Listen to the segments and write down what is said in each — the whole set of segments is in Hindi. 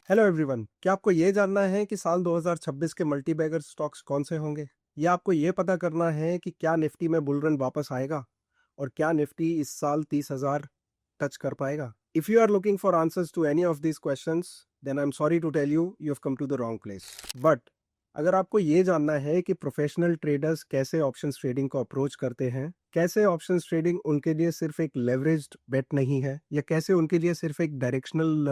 हेलो एवरीवन, क्या आपको ये जानना है कि साल 2026 के मल्टी बैगर स्टॉक्स कौन से होंगे? या आपको ये पता करना है कि क्या निफ्टी में बुल रन वापस आएगा और क्या निफ्टी इस साल 30,000 टच कर पाएगा? If you are looking for answers to any of these questions, then I am sorry to tell you you have come to the wrong place. But अगर आपको ये जानना है कि प्रोफेशनल ट्रेडर्स कैसे ऑप्शंस ट्रेडिंग को अप्रोच करते हैं, कैसे ऑप्शंस ट्रेडिंग उनके लिए सिर्फ एक लेवरेज्ड बेट नहीं है, या कैसे उनके लिए सिर्फ एक डायरेक्शनल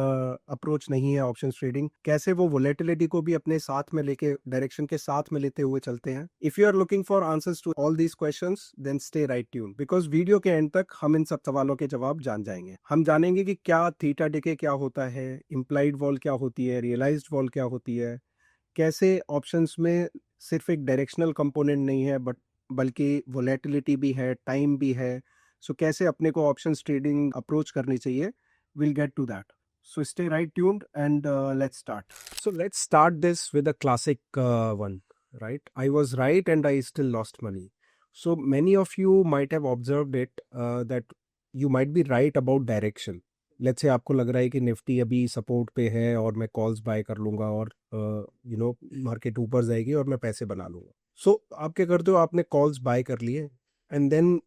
अप्रोच नहीं है ऑप्शंस ट्रेडिंग, कैसे वो वोलेटिलिटी को भी अपने साथ में लेके डायरेक्शन के साथ में लेते हुए चलते हैं, if you are looking for answers to all these questions, then stay right tuned, because video के एंड तक हम इन सब सवालों के जवाब जान जाएंगे। हम जानेंगे कि क्या थीटा डिके क्या होता है, इम्प्लाइड वॉल क्या होती है, रियलाइज्ड वॉल क्या होती है, कैसे ऑप्शंस में सिर्फ एक डायरेक्शनल कंपोनेंट नहीं है बट बल्कि वोलेटिलिटी भी है, टाइम भी है। सो कैसे अपने को ऑप्शंस ट्रेडिंग अप्रोच करनी चाहिए, will get to that. So stay right tuned and let's start. So let's start this with a classic one, right? I was right and I still lost money. So many of you might have observed it that you might be right about direction. Let's say आपको लग रहा है कि निफ्टी अभी सपोर्ट पे है और मैं कॉल्स बाय कर लूंगा और मार्केट ऊपर जाएगी और मैं पैसे बना लूंगा। सो आप क्या करते हो, आपने कॉल्स बाय कर लिए एंड देन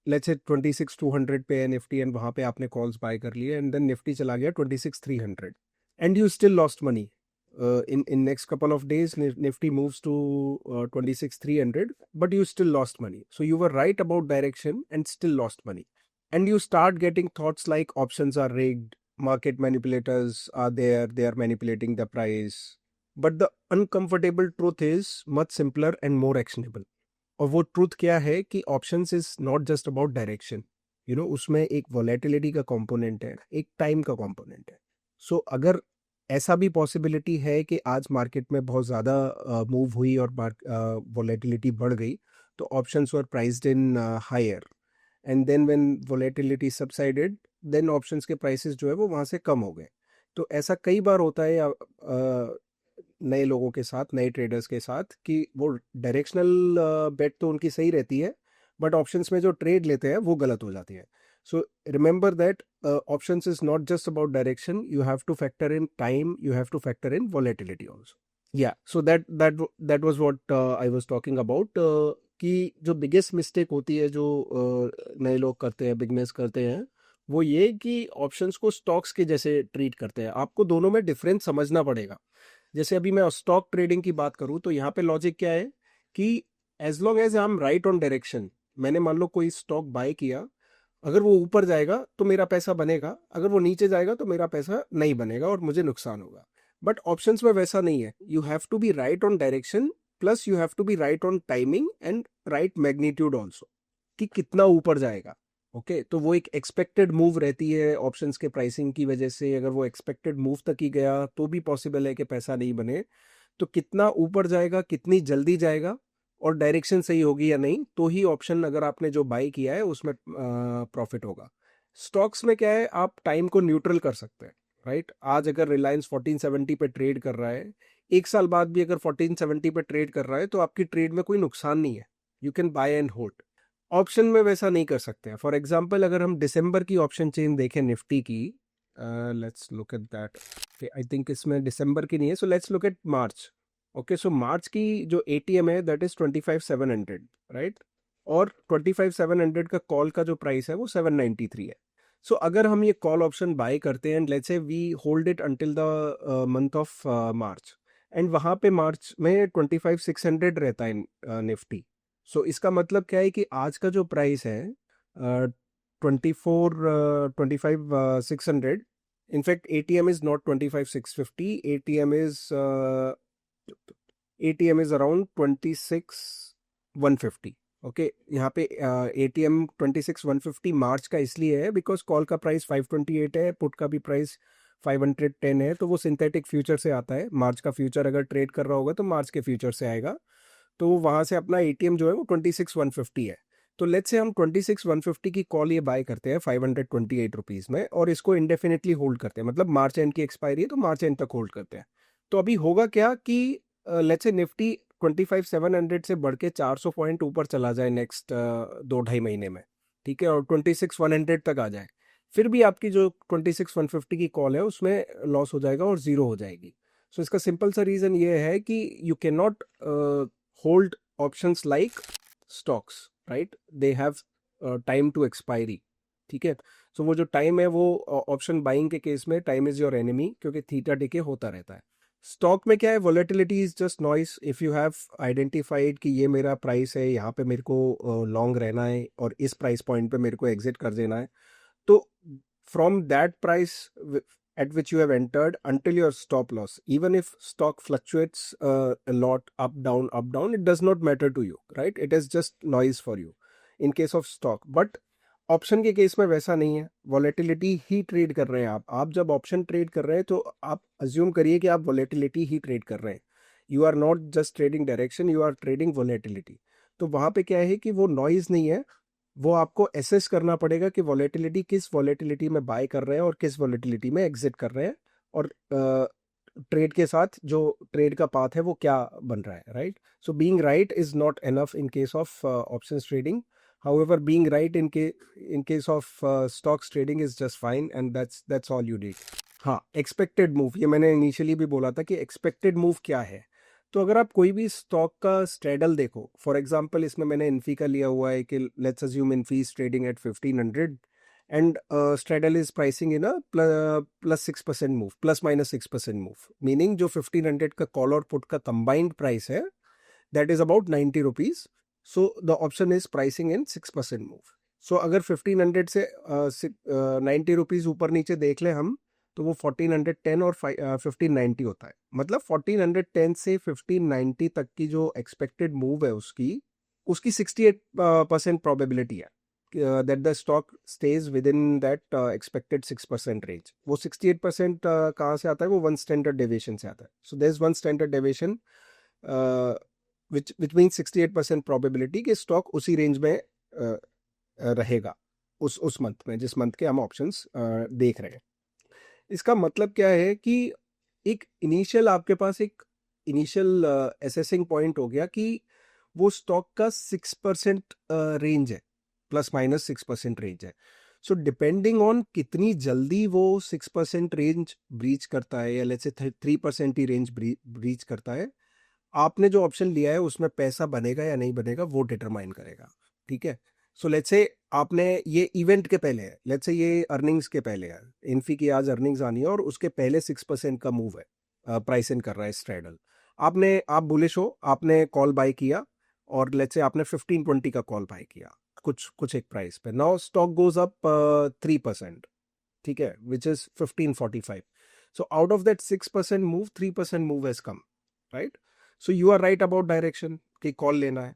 लेट्स से 26,200 पे है निफ्टी एंड वहां पे आपने कॉल्स बाय कर लिए एंड देन निफ्टी चला गया 26,300 and you still lost money. in next couple of days nifty moves to 26,300, but you still lost money. So you were right about direction and still lost money, and you start getting thoughts like options are rigged, market manipulators are there, they are manipulating the price. But the uncomfortable truth is much simpler and more actionable. और वो ट्रूथ क्या है कि options is not just about direction. उसमें एक वोलेटिलिटी का कंपोनेंट है, एक टाइम का कंपोनेंट है। सो अगर ऐसा भी पॉसिबिलिटी है कि आज मार्केट में बहुत ज़्यादा मूव हुई और वोलेटिलिटी बढ़ गई, तो options were priced in higher, and then when volatility subsided, then options के प्राइसेस जो है वो वहाँ से कम हो गए। तो ऐसा कई बार होता है नए लोगों के साथ, नए ट्रेडर्स के साथ, कि वो डायरेक्शनल बेट तो उनकी सही रहती है बट ऑप्शंस में जो ट्रेड लेते हैं वो गलत हो जाती है। So remember that options is not just about direction, you have to factor in time, you have to factor in volatility also. Yeah so that was what I was talking about, कि जो बिगेस्ट मिस्टेक होती है जो नए लोग करते हैं, बिगनर्स करते हैं, वो ये कि ऑप्शंस को स्टॉक्स के जैसे ट्रीट करते हैं। आपको दोनों में डिफरेंस समझना पड़ेगा। जैसे अभी मैं स्टॉक ट्रेडिंग की बात करूं तो यहाँ पे लॉजिक क्या है कि as long as I am right on direction, मैंने मान लो कोई स्टॉक बाय किया, अगर वो ऊपर जाएगा तो मेरा पैसा बनेगा, अगर वो नीचे जाएगा तो मेरा पैसा नहीं बनेगा और मुझे नुकसान होगा। बट ऑप्शंस में वैसा नहीं है, you have to be right on direction plus you have to be right on timing and right magnitude also, कि कितना ऊपर जाएगा। ओके तो वो एक एक्सपेक्टेड मूव रहती है ऑप्शंस के प्राइसिंग की वजह से। अगर वो एक्सपेक्टेड मूव तक ही गया तो भी पॉसिबल है कि पैसा नहीं बने। तो कितना ऊपर जाएगा, कितनी जल्दी जाएगा और डायरेक्शन सही होगी या नहीं, तो ही ऑप्शन अगर आपने जो बाय किया है उसमें प्रॉफिट होगा। स्टॉक्स में क्या है, आप टाइम को न्यूट्रल कर सकते हैं, राइट? आज अगर रिलायंस 1470 पे ट्रेड कर रहा है, एक साल बाद भी अगर 1470 पे ट्रेड कर रहा है, तो आपकी ट्रेड में कोई नुकसान नहीं है, you can buy and hold. Option में वैसा नहीं कर सकते हैं। फॉर एग्जाम्पल अगर हम दिसंबर की ऑप्शन चेन देखें निफ्टी की, let's look at that. I think इसमें दिसंबर की नहीं है, so let's look at March. Okay so March की जो एटीएम है दैट इज 25,700, राइट? और 25,700 का कॉल का जो प्राइस है वो 793 है। सो अगर हम ये कॉल ऑप्शन बाय करते हैं, let's say we hold it until the month of March, and वहां पे मार्च में 25,600 रहता है निफ्टी। सो इसका मतलब क्या है कि आज का जो प्राइस है 25,600, in fact ATM is not 25,650, ATM is around 26,150। Okay यहाँ पे एटीएम 26,150 मार्च का इसलिए है बिकॉज कॉल का प्राइस 528 है, पुट का भी प्राइस 510 है, तो वो सिंथेटिक फ्यूचर से आता है। मार्च का फ्यूचर अगर ट्रेड कर रहा होगा तो मार्च के फ्यूचर से आएगा, तो वहां से अपना एटीएम जो है वो 26,150 है। तो लेट्स से हम 26,150 की कॉल ये बाय करते हैं 528 रुपीज में, और इसको इंडेफिनेटली होल्ड करते हैं, मतलब मार्च एंड की एक्सपायरी है तो मार्च एंड तक होल्ड करते हैं। तो अभी होगा क्या कि लेट्स से निफ्टी 25,700 से बढ़ के 400 पॉइंट ऊपर चला जाए नेक्स्ट 2-2.5 महीने में, ठीक है, और 26,100 तक आ जाए, फिर भी आपकी जो 26,150 की कॉल है उसमें लॉस हो जाएगा और ज़ीरो हो जाएगी। सो इसका सिंपल सा रीज़न ये है कि you can not hold options like stocks, right? They have time to expiry, ठीक है? सो वो जो टाइम है वो ऑप्शन बाइंग के केस में टाइम इज़ योर एनिमी, क्योंकि थीटा डिके होता रहता है। स्टॉक में क्या है, volatility is just noise. If you have identified कि ये मेरा प्राइस है, यहाँ पे मेरे को लॉन्ग रहना है और इस प्राइस पॉइंट पे मेरे को एग्जिट कर देना है, तो from that price at which you have entered until your stop loss, even if stock fluctuates a lot up down, it does not matter to you, right? It is just noise for you in case of stock. But option के केस में वैसा नहीं है, वॉलेटिलिटी ही ट्रेड कर रहे हैं आप जब ऑप्शन ट्रेड कर रहे हैं तो आप अज्यूम करिए कि आप वॉलेटिलिटी ही ट्रेड कर रहे हैं। You are not just trading direction, you are trading volatility. तो वहां पे क्या है कि वो नॉइज नहीं है, वो आपको एसेस करना पड़ेगा कि वॉलेटिलिटी किस वॉलेटिलिटी में बाय कर रहे हैं और किस वॉलेटिलिटी में एग्जिट कर रहे हैं, और ट्रेड के साथ जो ट्रेड का पाथ है वो क्या बन रहा है, right? So being right is not enough in case of options trading. However, being right in case of stocks trading is just fine, and that's all you need. हाँ, एक्सपेक्टेड मूव, ये मैंने इनिशियली भी बोला था कि एक्सपेक्टेड मूव क्या है। तो अगर आप कोई भी स्टॉक का स्ट्रेडल देखो, फॉर एग्जांपल इसमें मैंने इन्फी का लिया हुआ है कि let's assume Infy is trading at 1500 and straddle is pricing in a plus 6% move, plus minus 6% move, meaning जो 1500 का कॉल और पुट का कंबाइंड प्राइस है that is about 90 rupees. So the option is pricing in 6% move. So अगर 1500 से 90 रुपीज ऊपर नीचे देख लें हम, तो वो 1410 और 1590 होता है। मतलब 1410 से 1590 तक की जो एक्सपेक्टेड मूव है उसकी 68% प्रोबेबिलिटी है that the stock stage with in that expected 6% range. वो 68% कहाँ से आता है? वो वन स्टैंडर्ड डेविएशन से आता है। So there is one standard deviation which means 68% probability कि स्टॉक उसी रेंज में रहेगा उस मंथ में, जिस मंथ के हम ऑप्शंस देख रहे हैं। इसका मतलब क्या है कि एक इनिशियल आपके पास एक इनिशियल एसेसिंग पॉइंट हो गया कि वो स्टॉक का 6% रेंज है, प्लस माइनस 6% रेंज है। सो डिपेंडिंग ऑन कितनी जल्दी वो 6% रेंज ब्रीच करता है, या let's say 3% he range breach करता है, आपने जो ऑप्शन लिया है उसमें पैसा बनेगा या नहीं बनेगा वो डिटरमाइन करेगा, ठीक है? सो लेट्स से आपने ये इवेंट के पहले है, लेट्स से ये अर्निंग्स के पहले है, इन्फी की आज अर्निंग्स आनी है और उसके पहले 6% का मूव है, प्राइस इन कर रहा है स्ट्रेडल। आप बुलिश हो, आपने कॉल बाय किया और लेट्स से आपने 1520 का कॉल बाय किया कुछ एक प्राइस पे। नाउ स्टॉक गोज अप 3%, ठीक है, which is 1545। So out of that 6% move, 3% move has come, right? So you are right about direction कि कॉल लेना है,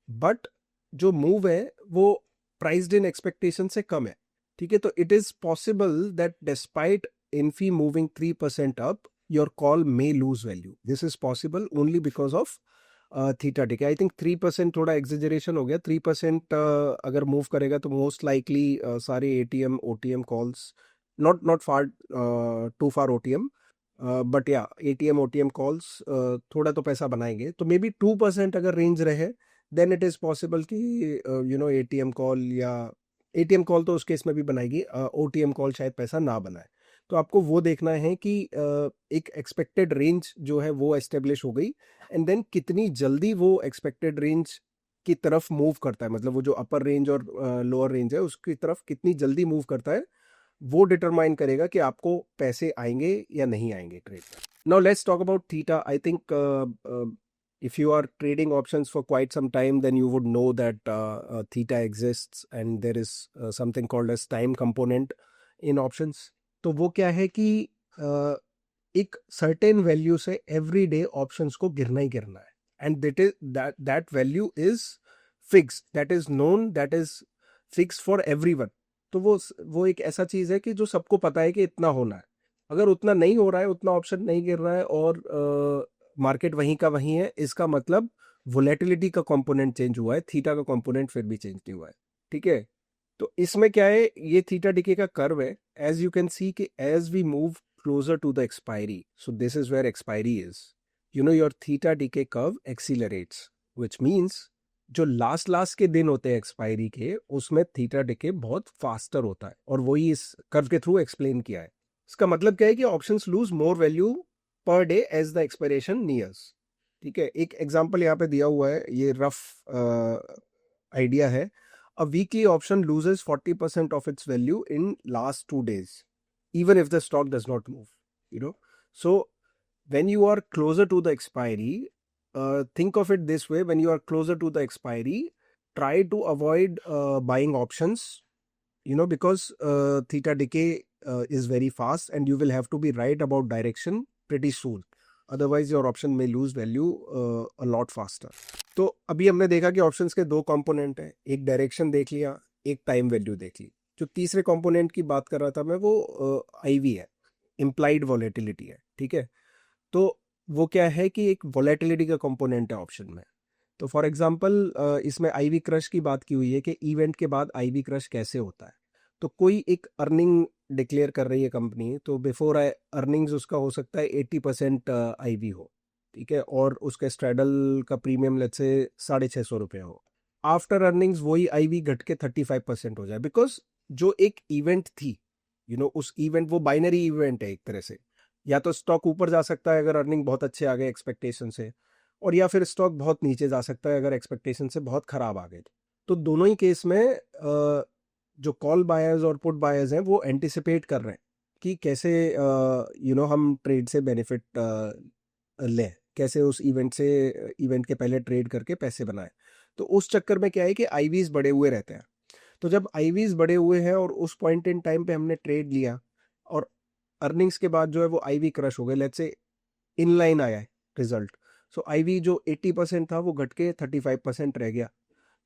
बट जो मूव है वो प्राइस्ड इन एक्सपेक्टेशन से कम है, ठीक है? तो it is possible that despite Infy moving 3% up, your call may lose value. This is possible only because of theta decay. I think 3% थोड़ा एग्जेजरेशन हो गया। 3% अगर मूव करेगा तो मोस्ट लाइकली सारे ATM OTM calls, not far too far OTM, but या एटीएम ओटीएम कॉल्स थोड़ा तो पैसा बनाएंगे। तो मे बी 2% अगर रेंज रहे देन इट इज़ पॉसिबल कि एटीएम कॉल, या एटीएम कॉल तो उस केस में भी बनाएगी, ओटीएम कॉल शायद पैसा ना बनाए। तो आपको वो देखना है कि एक एक्सपेक्टेड रेंज जो है वो एस्टेब्लिश हो गई, एंड देन कितनी जल्दी वो एक्सपेक्टेड रेंज की तरफ मूव करता है, मतलब वो जो अपर रेंज और लोअर रेंज है उसकी तरफ कितनी जल्दी मूव करता है, वो डिटरमाइन करेगा कि आपको पैसे आएंगे या नहीं आएंगे ट्रेड में। Now let's talk about theta. I think if you are trading options for quite some time, then you would know that theta exists and there is something called as time component in options. तो वो क्या है कि एक certain value से every day options को गिरना ही गिरना है, and that value is fixed, that is known, that is fixed for everyone. तो वो एक ऐसा चीज है कि जो सबको पता है कि इतना होना है। अगर उतना नहीं हो रहा है, उतना ऑप्शन नहीं गिर रहा है और मार्केट वहीं का वहीं है, इसका मतलब वोलेटिलिटी का कंपोनेंट चेंज हुआ है, थीटा का कंपोनेंट फिर भी चेंज नहीं हुआ है, ठीक है? तो इसमें क्या है, ये थीटा डिके का कर्व है। एज यू कैन सी कि as we move closer to the expiry, so this is where expiry is, your theta decay curve accelerates, which means जो लास्ट के दिन होते हैं एक्सपायरी के, उसमें थीटा डिके बहुत फास्टर होता है, और वही इस कर्व के थ्रू एक्सप्लेन किया है। इसका मतलब क्या है कि options lose more value per day as the expiration nears. ठीक है, एक एग्जांपल यहाँ पे दिया हुआ है, ये रफ आइडिया है। A weekly option loses 40% of its value in last 2 days even if the stock does not move, you know. So when you are closer to the expiry, think of it this way: when you are closer to the expiry, try to avoid buying options, because theta decay is very fast and you will have to be right about direction pretty soon. Otherwise your option may lose value a lot faster. तो अभी हमने देखा कि ऑप्शंस के दो कंपोनेंट हैं, एक डायरेक्शन देख लिया, एक टाइम वैल्यू देख ली। जो तीसरे कंपोनेंट की बात कर रहा था मैं, वो आईवी है, इम्प्लाइड वॉलेटिलिटी है। ठीक है, तो वो क्या है कि एक वॉलेटिलिटी का कंपोनेंट है ऑप्शन में। तो फॉर एग्जांपल इसमें आईवी क्रश की बात की हुई है कि इवेंट के बाद आईवी क्रश कैसे होता है। तो कोई एक अर्निंग डिक्लेयर कर रही है कंपनी, तो बिफोर अर्निंग्स उसका हो सकता है 80% आईवी हो। ठीक है, और उसके स्ट्रेडल का प्रीमियम लेट्स से 650 रुपये हो। आफ्टर अर्निंग्स वही आईवी घट के 35% हो जाए, बिकॉज जो एक इवेंट थी, उस इवेंट, वो बाइनरी इवेंट है एक तरह से। या तो स्टॉक ऊपर जा सकता है अगर अर्निंग बहुत अच्छे आ गए एक्सपेक्टेशन से, और या फिर स्टॉक बहुत नीचे जा सकता है अगर एक्सपेक्टेशन से बहुत खराब आ गए। तो दोनों ही केस में जो कॉल बायर्स और पुट बायर्स हैं वो एंटिसिपेट कर रहे हैं कि कैसे हम ट्रेड से बेनिफिट लें, कैसे उस इवेंट के पहले ट्रेड करके पैसे बनाएं। तो उस चक्कर में क्या है कि आईवीज बढ़े हुए रहते हैं। तो जब आईवीज बढ़े हुए हैं और उस पॉइंट इन टाइम पे हमने ट्रेड लिया, और अर्निंग्स के बाद जो है वो आईवी क्रश हो गए, लेट्स से इनलाइन आया है रिजल्ट, सो आईवी जो 80% था वो घट के 35% रह गया।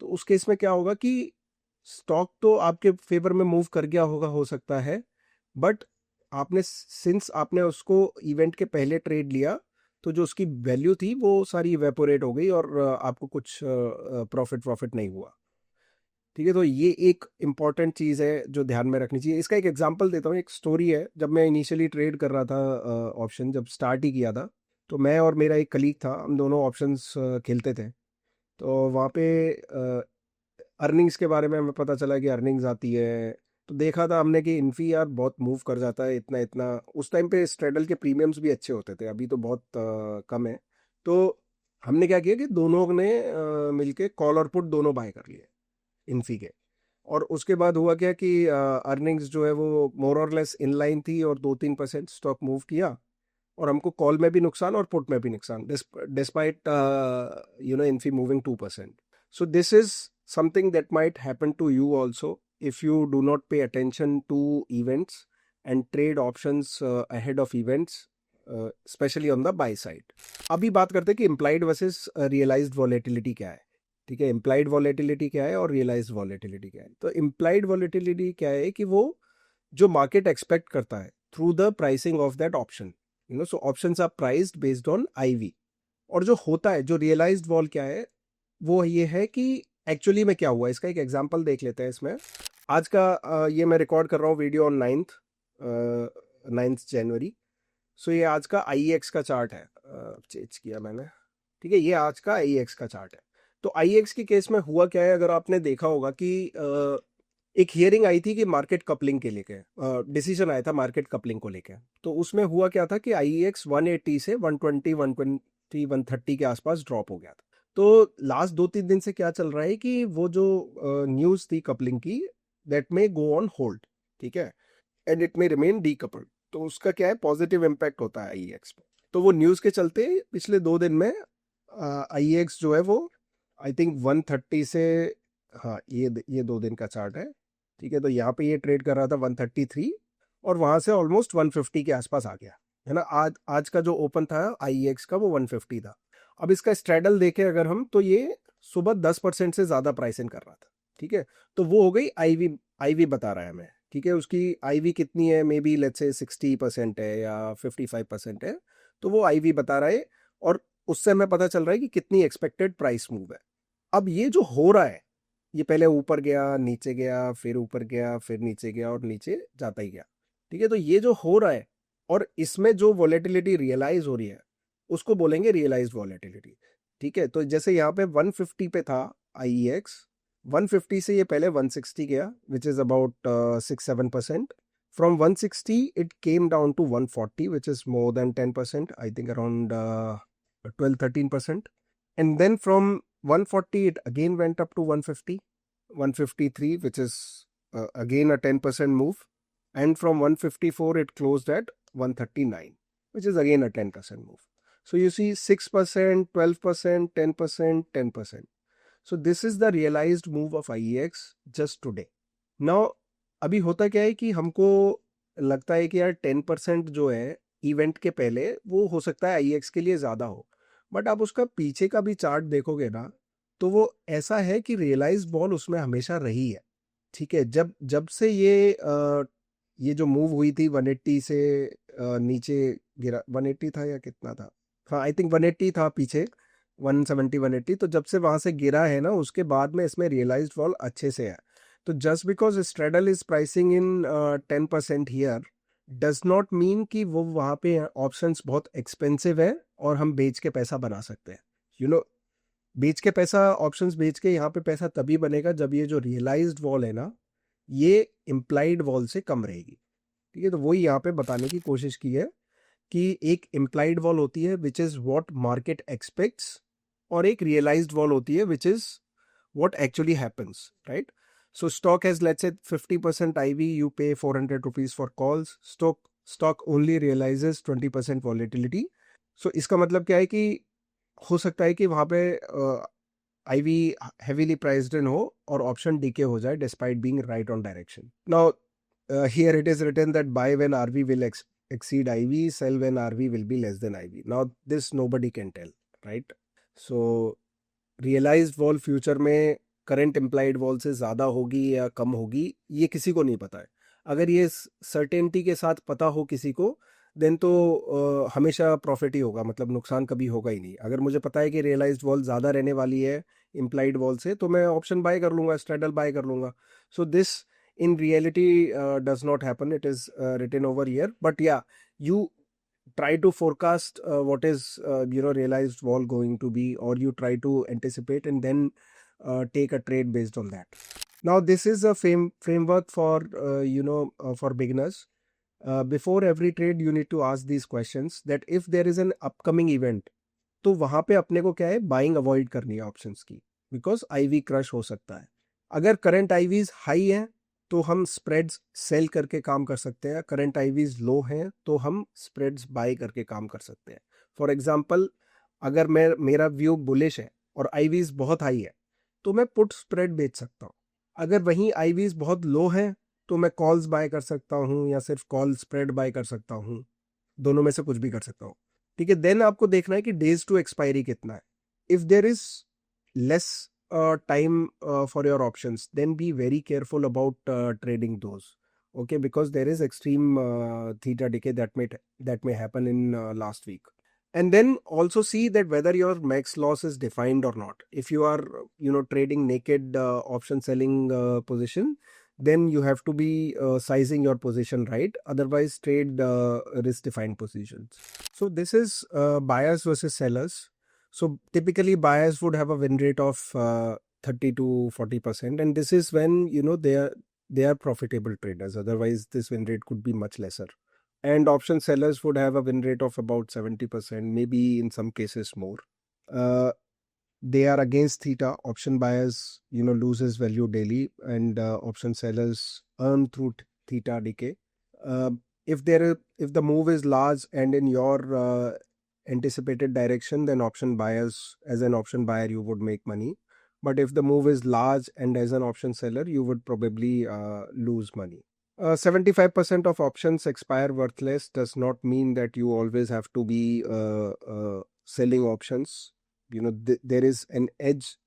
तो उस केस में क्या होगा कि स्टॉक तो आपके फेवर में मूव कर गया होगा, हो सकता है, बट सिंस आपने उसको इवेंट के पहले ट्रेड लिया, तो जो उसकी वैल्यू थी वो सारी इवेपोरेट हो गई और आपको कुछ प्रॉफिट नहीं हुआ। ठीक है, तो ये एक इम्पॉर्टेंट चीज़ है जो ध्यान में रखनी चाहिए। इसका एक एग्जांपल देता हूँ, एक स्टोरी है। जब मैं इनिशियली ट्रेड कर रहा था ऑप्शन, जब स्टार्ट ही किया था, तो मैं और मेरा एक कलीग था, हम दोनों ऑप्शंस खेलते थे। तो वहाँ पे अर्निंग्स के बारे में हमें पता चला कि अर्निंग्स आती है। तो देखा था हमने कि इन्फी यार बहुत मूव कर जाता है, इतना इतना। उस टाइम पे स्ट्रेडल के प्रीमियम्स भी अच्छे होते थे, अभी तो बहुत कम है। तो हमने क्या किया कि दोनों ने मिलके कॉल और पुट दोनों बाय कर लिए इन्फी के। और उसके बाद हुआ क्या कि अर्निंग्स जो है वो मोर और लेस इनलाइन थी, और 2-3% स्टॉक मूव किया, और हमको कॉल में भी नुकसान और पुट में भी नुकसान, despite Infy moving 2%। So this is something that might happen to you also if you do not pay attention to events and trade options ahead of events, especially on the buy side. अभी बात करते हैं कि implied versus realized volatility क्या है। ठीक है, implied volatility क्या है और realized volatility क्या है। तो implied volatility क्या है कि वो जो मार्केट एक्सपेक्ट करता है through the pricing of that option, so options are priced based on IV. और जो होता है, जो रियलाइज्ड वॉल क्या है, वो ये है कि एक्चुअली में क्या हुआ। इसका एक एग्जांपल देख लेते हैं इसमें। आज का ये मैं रिकॉर्ड कर रहा हूँ वीडियो ऑन 9th जनवरी। सो ये आज का IEX का चार्ट है, चेंज किया मैंने। ठीक है, ये आज का IEX का चार्ट है। तो IEX के केस में हुआ क्या है, अगर आपने देखा होगा कि एक हियरिंग आई थी कि मार्केट कपलिंग के लेके डिसीजन आया था मार्केट कपलिंग को लेके। तो उसमें हुआ क्या था कि IEX 180 से 120, 120, 130 के आसपास ड्रॉप हो गया था। तो लास्ट 2-3 दिन से क्या चल रहा है कि वो जो न्यूज़ थी कपलिंग की, दैट में गो ऑन होल्ड। ठीक है, एंड इट में रिमेन डीकपल्ड। तो उसका क्या है, पॉजिटिव इम्पैक्ट होता है IEX पे। तो वो न्यूज़ के चलते पिछले 2 दिन में IEX जो है वो आई थिंक 130 से, हाँ ये 2 दिन का चार्ट है। ठीक है, तो यहाँ पे ये ट्रेड कर रहा था 133, और वहाँ से ऑलमोस्ट 150 के आसपास आ गया है ना। आज का जो ओपन था IEX का वो 150 था। अब इसका स्ट्रेडल देखें अगर हम, तो ये सुबह 10% से ज़्यादा प्राइस इन कर रहा था। ठीक है, तो वो हो गई आईवी बता रहा है हमें। ठीक है, उसकी आईवी कितनी है, मे बी लेट्स से 60% है या 55% है, तो वो आईवी बता रहा है, और उससे हमें पता चल रहा है कि कितनी एक्सपेक्टेड प्राइस मूव है। अब ये जो हो रहा है, ये पहले ऊपर गया, नीचे गया, फिर ऊपर गया, फिर नीचे गया, और नीचे जाता ही गया। ठीक है, तो ये जो हो रहा है, और इसमें जो वॉलेटिलिटी रियलाइज हो रही है, उसको बोलेंगे रियलाइज्ड वॉलेटिलिटी। ठीक है, तो जैसे यहाँ पे 150 पे था IEX 150 से ये पहले 160 गया, which is about 6-7%. From 160 it came down to 140, which is more than 10%, I think around 12-13%. And then from 140 it again went up to 150, 153, which is again a 10% move. And from 154 it closed at 139, which is again a 10% move. So you see 6%, 12%, 10%, 10%. So this is the realized move of IEX just today. Now अभी होता क्या है कि हमको लगता है कि यार 10% जो है इवेंट के पहले वो हो सकता है IEX के लिए ज़्यादा हो, बट आप उसका पीछे का भी चार्ट देखोगे ना तो वो ऐसा है कि रियलाइज बॉल उसमें हमेशा रही है। ठीक है, जब जब से ये जो मूव हुई थी 180 से नीचे गिरा, 180 था या कितना था, हाँ आई थिंक 180 था पीछे, 170 180, तो जब से वहां से गिरा है ना उसके बाद में इसमें रियलाइज्ड फॉल अच्छे से है। तो just because straddle is pricing in 10% here does not mean कि वो वहाँ पे ऑप्शंस बहुत एक्सपेंसिव है और हम बेच के पैसा बना सकते हैं। यू नो, बेच के पैसा, ऑप्शंस बेच के यहाँ पे पैसा तभी बनेगा जब ये जो रियलाइज्ड वॉल है ना ये इम्प्लाइड वॉल से कम रहेगी। ठीक है, तो वही यहाँ पे बताने की कोशिश की है कि एक इम्प्लाइड वॉल होती है which is what market aspects, और एक रियलाइज्ड वॉल होती है which is what actually happens, right? So stock has, let's say, 50% IV, you pay 400 rupees for calls. Stock only realizes 20% volatility. So इसका मतलब क्या है कि हो सकता है कि वहाँ पे IV heavily priced in हो और option decay हो जाए despite being right on direction. Now here it is written that buy when RV will exceed IV, sell when RV will be less than IV. Now this nobody can tell, right? So realized vol future में करंट इम्प्लाइड वॉल से ज़्यादा होगी या कम होगी ये किसी को नहीं पता है। अगर ये सर्टेनिटी के साथ पता हो किसी को देन तो हमेशा प्रॉफिट ही होगा, मतलब नुकसान कभी होगा ही नहीं। अगर मुझे पता है कि रियलाइज्ड वॉल ज़्यादा रहने वाली है इम्प्लाइड वॉल से तो मैं ऑप्शन बाय कर लूँगा, स्ट्रेडल बाय कर लूँगा। So this in reality does not happen. It is written over here, but yeah, you try to forecast what is realized wall going to be, or you try to anticipate and then take a trade based on that. Now this is a framework for for beginners. Before every trade you need to ask these questions, that if there is an upcoming event तो वहां पे अपने को क्या है, बाइंग अवॉइड करनी है ऑप्शंस की, बिकॉज आईवी क्रश हो सकता है। अगर करंट आईवीज हाई हैं तो हम स्प्रेड्स सेल करके काम कर सकते हैं, करंट आईवीज लो हैं तो हम स्प्रेड्स बाय करके काम कर सकते हैं। फॉर एग्जांपल, अगर मेरा व्यू बुलिश है और आईवीज बहुत हाई है तो मैं पुट स्प्रेड बेच सकता हूँ। अगर वहीं आईवीज बहुत लो हैं तो मैं कॉल्स बाय कर सकता हूँ या सिर्फ कॉल स्प्रेड बाय कर सकता हूँ, दोनों में से कुछ भी कर सकता हूँ। ठीक है, देन आपको देखना है कि डेज टू एक्सपायरी कितना है। If there is less time for your options then be very careful about trading those, okay, because there is extreme theta decay that may happen in last week. And then also see that whether your max loss is defined or not. If you are trading naked option selling position, then you have to be sizing your position right, otherwise trade risk defined positions. So this is buyers versus sellers. So typically buyers would have a win rate of 30 to 40%, and this is when they are profitable traders, otherwise this win rate could be much lesser. And option sellers would have a win rate of about 70%, maybe in some cases more. They are against theta. Option buyers loses value daily, and option sellers earn through theta decay. If the move is large and in your anticipated direction, then option buyers, as an option buyer you would make money. But if the move is large and as an option seller you would probably lose money. 75% of options expire worthless does not mean that you always have to be selling options. There is an edge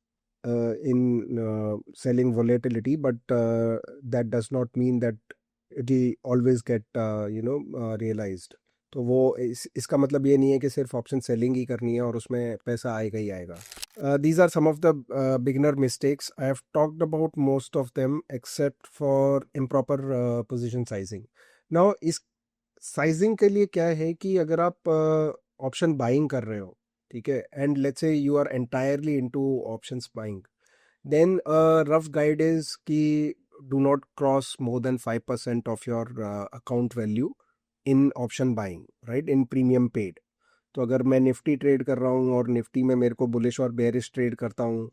in selling volatility, but that does not mean that it will always get realized. तो वो इसका मतलब ये नहीं है कि सिर्फ ऑप्शन सेलिंग ही करनी है और उसमें पैसा आएगा ही आएगा. These are some of the beginner mistakes. I have talked about most of them except for improper position sizing. Now इस साइजिंग के लिए क्या है कि अगर आप ऑप्शन बाइंग कर रहे हो, ठीक है, and let's say you are entirely into options buying, Then a rough guide is कि do not cross more than 5% of your account value in option buying, right? In premium paid. तो अगर मैं निफ्टी ट्रेड कर रहा हूँ और निफ्टी में मेरे को बुलिश और बेरिश ट्रेड करता हूँ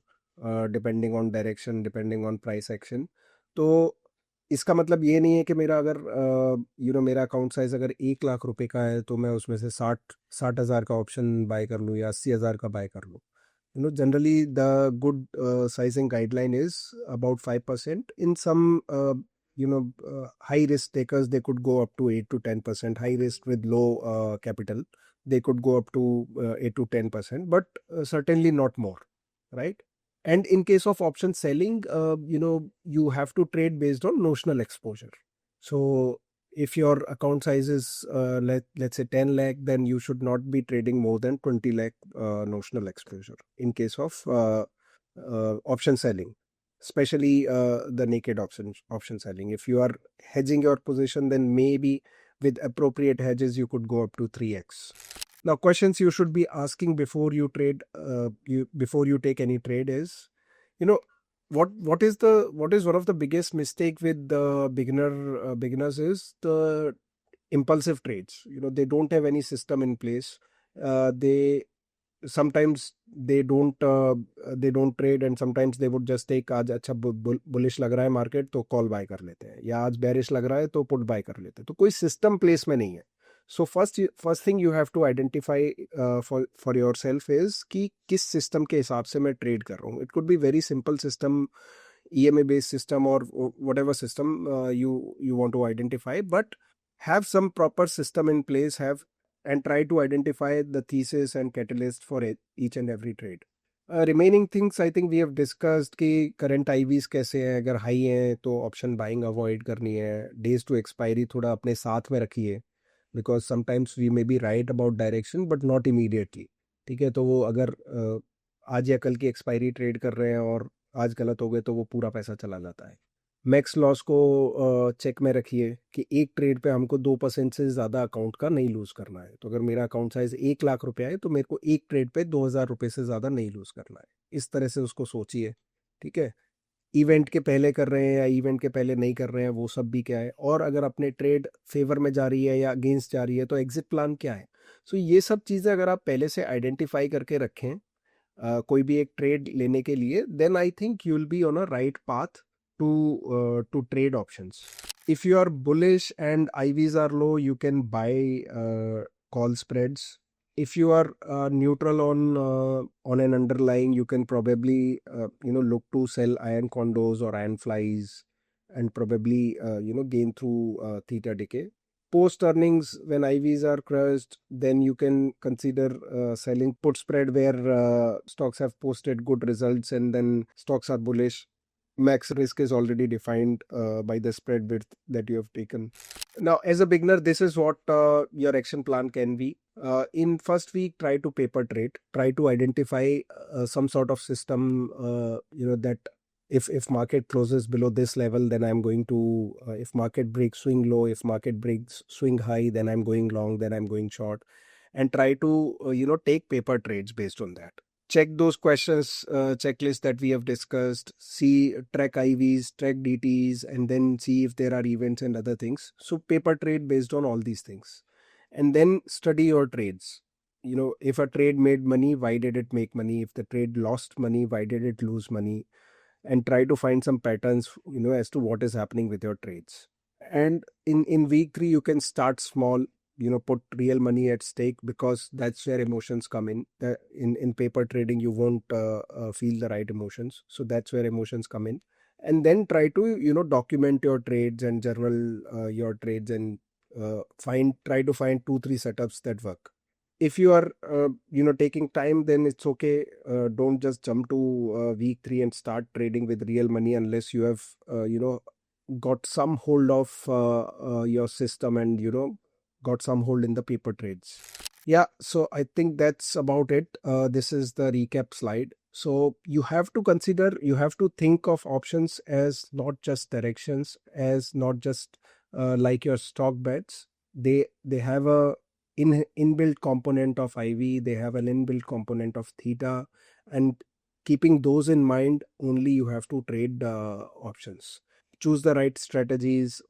depending on direction, depending on price action, तो इसका मतलब ये नहीं है कि मेरा अगर मेरा अकाउंट साइज अगर 1 लाख रुपए का है तो मैं उसमें से 60,000 का ऑप्शन बाय कर लूँ या 80,000 का बाय कर लूँ. Generally the good sizing guideline is about 5%. In some high risk takers, they could go up to 8 to 10%. High risk with low capital, they could go up to 8 to 10%, but certainly not more, right? And in case of option selling, you have to trade based on notional exposure. So if your account size is let's say 10 lakh, then you should not be trading more than 20 lakh notional exposure in case of option selling, especially the naked option selling. If you are hedging your position, then maybe with appropriate hedges you could go up to 3x. Now, questions you should be asking before you trade, before you take any trade is, you know, what is one of the biggest mistake with the beginners is the impulsive trades. They don't have any system in place. They sometimes they don't trade, and sometimes they would just take आज अच्छा बुलिश लग रहा है मार्केट तो कॉल बाय कर लेते हैं, या आज बेरिश लग रहा है तो पुट बाय कर लेते हैं. तो कोई सिस्टम प्लेस में नहीं है. So first thing you have to identify for yourself is कि किस सिस्टम के हिसाब से मैं ट्रेड कर रहा हूँ. It could be very simple system, EMA based system, or whatever system you want to identify, but have some proper system in place, have and try to identify the thesis and catalyst for each and every trade. Remaining things I think we have discussed कि current IVs कैसे हैं, अगर हाई हैं तो ऑप्शन बाइंग अवॉइड करनी है, डेज टू एक्सपायरी थोड़ा अपने साथ में रखिए, because sometimes we may be right about direction but not immediately. ठीक है, तो वो अगर आज या कल की एक्सपायरी ट्रेड कर रहे हैं और आज गलत हो गए तो वो पूरा पैसा चला जाता है. मैक्स लॉस को चेक में रखिए कि एक ट्रेड पे हमको 2% से ज़्यादा अकाउंट का नहीं लूज़ करना है. तो अगर मेरा अकाउंट साइज 1 लाख रुपया है तो मेरे को एक ट्रेड पे 2,000 रुपये से ज़्यादा नहीं लूज़ करना है. इस तरह से उसको सोचिए. ठीक है, इवेंट के पहले कर रहे हैं या इवेंट के पहले नहीं कर रहे हैं, वो सब भी क्या है, और अगर अपने ट्रेड फेवर में जा रही है या अगेंस्ट जा रही है तो एग्जिट प्लान क्या है. सो ये सब चीज़ें अगर आप पहले से आइडेंटिफाई करके रखें कोई भी एक ट्रेड लेने के लिए, then I think you will be on a right path to trade options. If you are bullish and IVs are low, you can buy call spreads. If you are neutral on an underlying, you can probably look to sell iron condos or iron flies, and probably gain through theta decay. Post earnings, when IVs are crushed, then you can consider selling put spread where stocks have posted good results and then stocks are bullish. Max risk is already defined by the spread width that you have taken. Now, as a beginner, this is what your action plan can be. In first week, try to paper trade. Try to identify some sort of system. That if market closes below this level, then I'm going to. If market breaks swing low, if market breaks swing high, then I'm going long. Then I'm going short, and try to take paper trades based on that. Check those questions checklist that we have discussed, see, track IVs, track DTs, and then see if there are events and other things. So paper trade based on all these things, and then study your trades. If a trade made money, why did it make money? If the trade lost money, why did it lose money? And try to find some patterns as to what is happening with your trades. And in week 3 you can start small, put real money at stake, because that's where emotions come in. In paper trading you won't feel the right emotions, so that's where emotions come in. And then try to document your trades and journal your trades, and try to find 2-3 setups that work. If you are taking time, then it's okay. Don't just jump to week 3 and start trading with real money unless you have got some hold of your system, and got some hold in the paper trades. Yeah, so I think that's about it. This is the recap slide. So you have to think of options as not just directions, as not just like your stock bets. They have a inbuilt component of IV, they have an inbuilt component of theta, and Keeping those in mind, only you have to trade options. Choose the right strategies.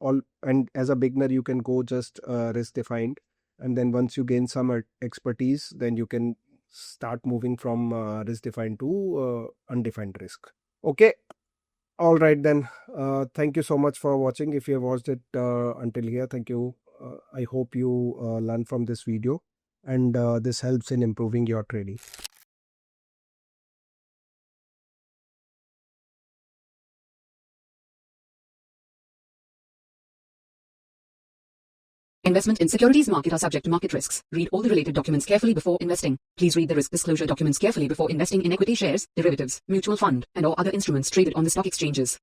And as a beginner, you can go just risk defined, and then once you gain some expertise, then you can start moving from risk defined to undefined risk. Okay. All right then. Thank you so much for watching. If you have watched it until here, thank you. I hope you learn from this video, and this helps in improving your trading. Investment in securities market are subject to market risks. Read all the related documents carefully before investing. Please read the risk disclosure documents carefully before investing in equity shares, derivatives, mutual fund, and or other instruments traded on the stock exchanges.